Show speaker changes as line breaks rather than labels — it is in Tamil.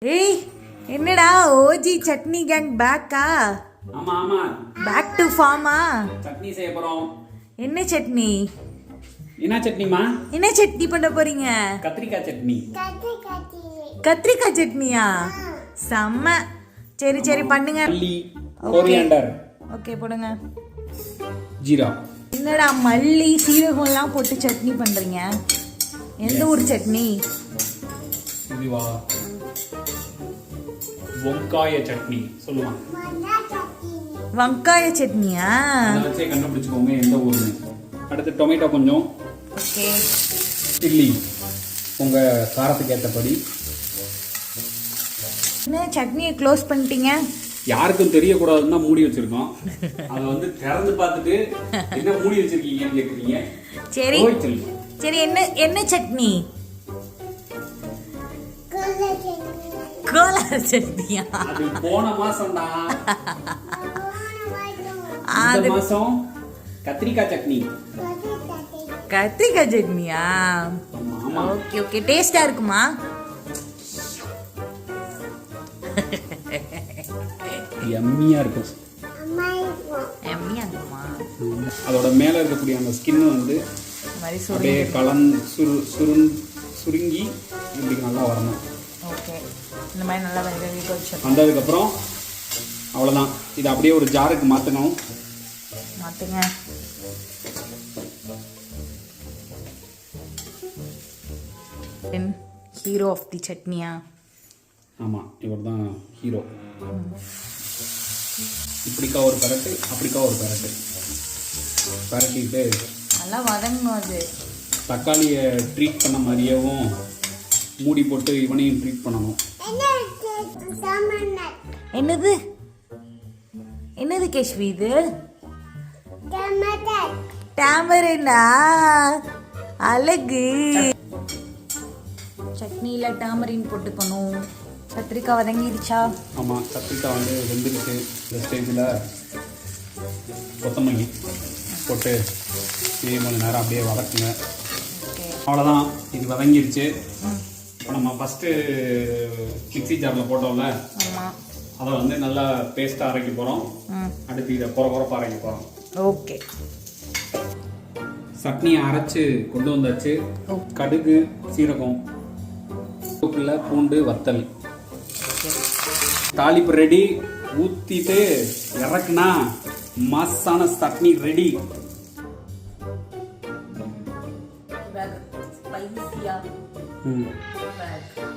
ஏய் என்னடா ஓஜி சட்னி கேங் பேக்கா?
ஆமா ஆமா,
பேக் டு ஃபார்மா?
சட்னி செய்ய போறோம்.
என்ன சட்னி?
என்ன சட்னிமா?
என்ன சட்னி பண்ண போறீங்க?
கத்திரிக்காய் சட்னி.
கத்திரிக்காய் சட்னியா? செம்ம. சரி சரி பண்ணுங்க.
மல்லி, கொரியாண்டர்.
ஓகே போடுங்க.
ஜீரா.
என்னடா மல்லி சீரகம் எல்லாம் போட்டு சட்னி பண்றீங்க? எந்த ஊர் சட்னி?
இதுவா? வெங்காய சட்னி சொல்லுவாங்க.
வெங்காய சட்னியா?
அதை வச்சே கண்டுபிடிச்சுக்கோங்க எந்த ஊர்னு. அடுத்து டொமேட்டோ கொஞ்சம்.
ஓகே.
சில்லி உங்க காரத்துக்கு ஏற்றபடி.
என்ன சட்னியை க்ளோஸ் பண்ணிட்டீங்க?
யாருக்கும் தெரியக்கூடாதுன்னு தான் மூடி வச்சிருக்கோம். அதை வந்து திறந்து பார்த்துட்டு என்ன மூடி வச்சிருக்கீங்கன்னு கேட்குறீங்க.
சரி சரி, என்ன என்ன சட்னி? கோலா சட்னியா?
அது போன மாசம்டா. இந்த மாசம் கத்திரிக்காய் சட்னி.
கத்திரிக்காய் சட்னியா? Okay okay. டேஸ்டா இருக்குமா?
எம்மியா இருக்கும்.
எம்மியா இருக்குமா?
அதோட மேல இருக்கக்கூடிய அந்த ஸ்கின் வந்து அப்படியே சுருங்கி இப்படி நல்லா வரணும்.
ஓகே, இந்த மாதிரி நல்லா வேக
வந்ததுக்கப்புறம் அவ்வளோதான். இதை அப்படியே ஒரு ஜாருக்கு மாற்றணும்.
மாற்றுங்க. ஹீரோ ஆஃப் தி சட்னியா?
ஆமாம், இவர் தான் ஹீரோ. இப்படிக்கா ஒரு பரட்டு, அப்படிக்கா ஒரு பரட்டு பரட்டிட்டு
நல்லா வதங்கணும். அது
தக்காளியை ட்ரீட் பண்ண மாதிரியேவும் மூடி போட்டு இவனையும் ட்ரீட் பண்ணணும்.
என்னது என்னது கேஷ்வி இது? டேமரினா? அழகு. சட்னியில டேமரின் போட்டுக்கணும். கத்திரிக்காய் வதங்கிடுச்சா?
ஆமாம், கத்திரிக்காய் வந்து வெந்துடுச்சு. இந்த ஸ்டேஜில் கொத்தமல்லி போட்டு இதே கொஞ்சம் நேரம் அப்படியே வதக்குங்க. அவ்வளோதான், இது வதங்கிடுச்சு. இப்போ நம்ம ஃபஸ்ட்டு மிக்ஸி ஜாரில் போட்டோம்ல, அதை வந்து நல்லா பேஸ்ட்டாக அரைக்க போகிறோம். அடுத்து இதை குறப்பாக அரைக்க போகிறோம்.
ஓகே.
சட்னியை அரைச்சி கொண்டு வந்தாச்சு. கடுகு, சீரகம், பூண்டு, வத்தல், தாளிப்பு ரெடி. ஊற்றிட்டு இறக்குனா மாசான சட்னி ரெடி.
ஸ்பைசியா?